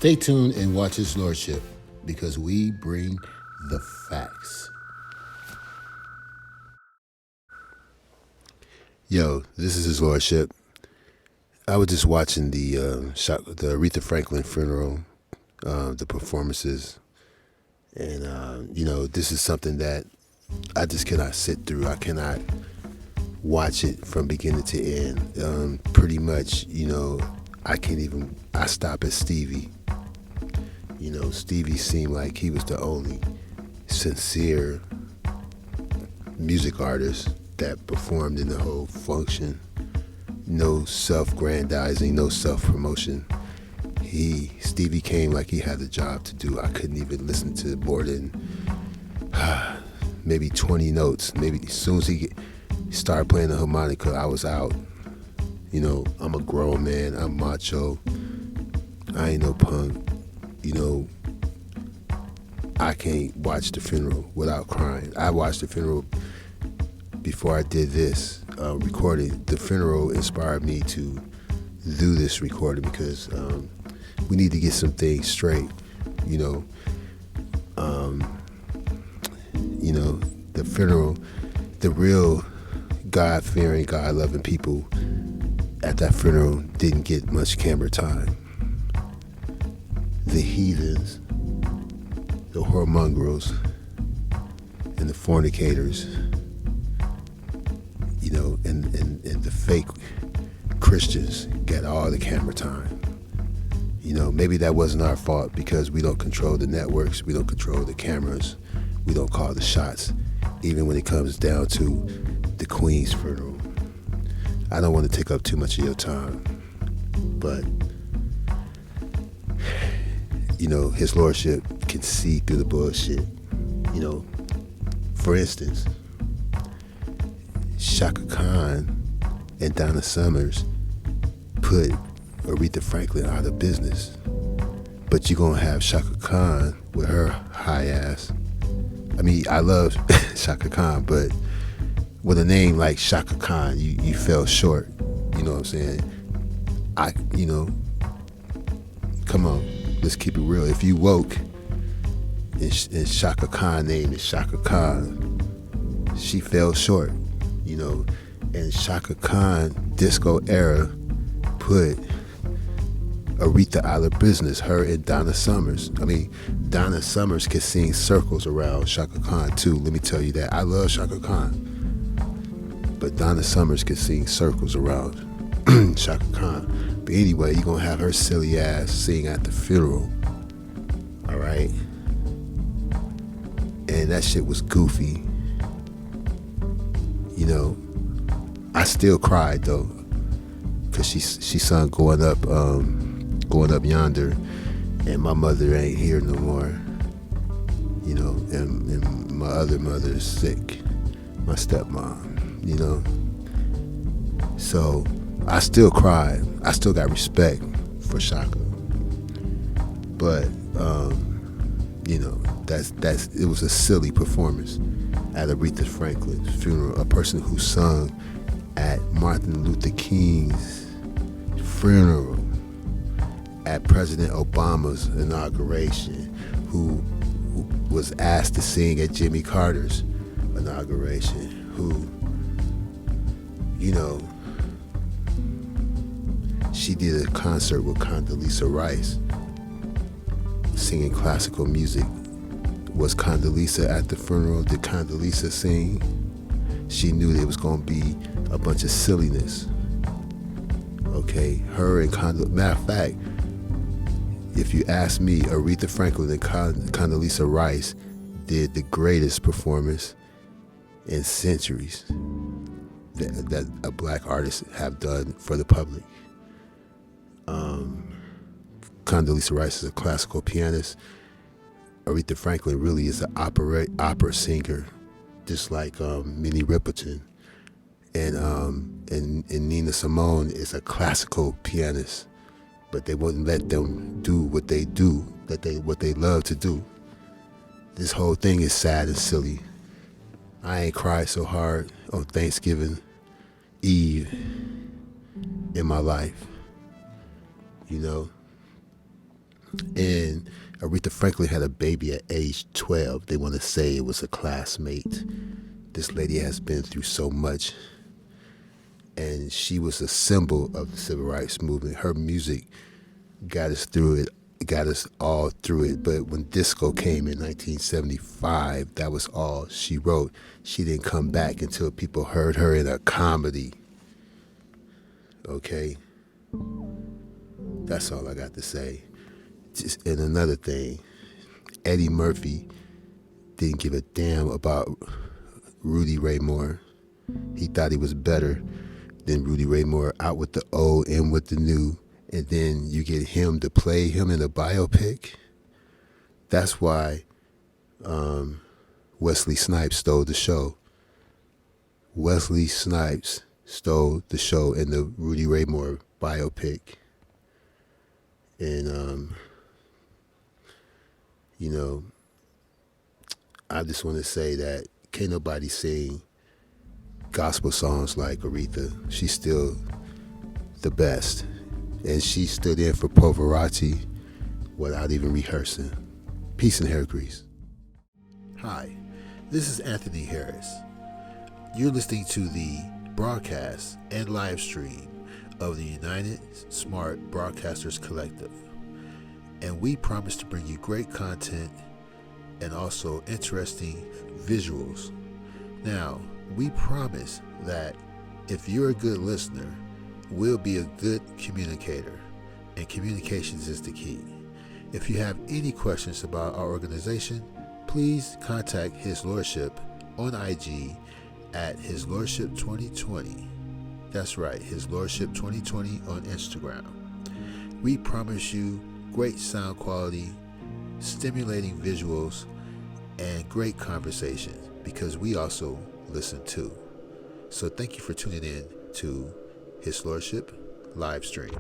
Stay tuned and watch His Lordship because we bring the facts. Yo, this is His Lordship. I was just watching the Aretha Franklin funeral, the performances, and this is something that I just cannot sit through. I cannot watch it from beginning to end. Pretty much, I stop at Stevie. Stevie seemed like he was the only sincere music artist that performed in the whole function. No self-grandizing, no self-promotion. Stevie came like he had a job to do. I couldn't even listen to more than maybe 20 notes. Maybe as soon as he started playing the harmonica, I was out. I'm a grown man. I'm macho. I ain't no punk. I can't watch the funeral without crying. I watched the funeral before I did this recording. The funeral inspired me to do this recording because we need to get some things straight. The funeral, the real God-fearing, God-loving people at that funeral didn't get much camera time. The heathens, the whoremongers, and the fornicators, and the fake Christians get all the camera time. Maybe that wasn't our fault because we don't control the networks, we don't control the cameras, we don't call the shots, even when it comes down to the Queen's funeral. I don't want to take up too much of your time, but His Lordship can see through the bullshit. For instance, Chaka Khan and Donna Summers put Aretha Franklin out of business. But you're going to have Chaka Khan with her high ass. I mean, I love Chaka Khan, but with a name like Chaka Khan, you fell short. You know what I'm saying? Come on, let's keep it real. If you woke and Chaka Khan name is Chaka Khan, she fell short, and Chaka Khan disco era put Aretha out of business, her and Donna Summers. I mean, Donna Summers can sing circles around Chaka Khan too. Let me tell you that. I love Chaka Khan. But Donna Summers can sing circles around Chaka Khan. But anyway, you're going to have her silly ass sing at the funeral. All right? And that shit was goofy. I still cried though. Because she sung going up yonder, and my mother ain't here no more, and my other mother is sick, my stepmom, so I still cried. I still got respect for Chaka, but it was a silly performance at Aretha Franklin's funeral. A person who sung at Martin Luther King's funeral, at President Obama's inauguration, who was asked to sing at Jimmy Carter's inauguration, who, she did a concert with Condoleezza Rice singing classical music. Was Condoleezza at the funeral? Did Condoleezza sing? She knew there was going to be a bunch of silliness. Okay, her and matter of fact, if you ask me, Aretha Franklin and Condoleezza Rice did the greatest performance in centuries that a black artist have done for the public. Condoleezza Rice is a classical pianist. Aretha Franklin really is an opera singer, just like Minnie Riperton. And Nina Simone is a classical pianist, but they wouldn't let them do what they do, what they love to do. This whole thing is sad and silly. I ain't cried so hard on Thanksgiving Eve in my life. And Aretha Franklin had a baby at age 12. They want to say it was a classmate. This lady has been through so much, and she was a symbol of the civil rights movement. Her music got us through it, got us all through it. But when disco came in 1975, that was all she wrote. She didn't come back until people heard her in a comedy. Okay? That's all I got to say. And another thing, Eddie Murphy didn't give a damn about Rudy Ray Moore. He thought he was better than Rudy Ray Moore, out with the old, in with the new. And then you get him to play him in a biopic. That's why Wesley Snipes stole the show. Wesley Snipes stole the show in the Rudy Ray Moore biopic. And, I just want to say that can't nobody sing gospel songs like Aretha. She's still the best. And she stood in for Pavarotti without even rehearsing. Peace and hair grease. Hi, this is Anthony Harris. You're listening to the broadcast and live stream of the United Smart Broadcasters Collective. And we promise to bring you great content and also interesting visuals. Now, we promise that if you're a good listener, we'll be a good communicator, and communications is the key. If you have any questions about our organization, please contact His Lordship on IG at His Lordship 2020. That's right, His Lordship 2020 on Instagram. We promise you great sound quality, stimulating visuals, and great conversations, because we also listen too. So thank you for tuning in to His Lordship live stream.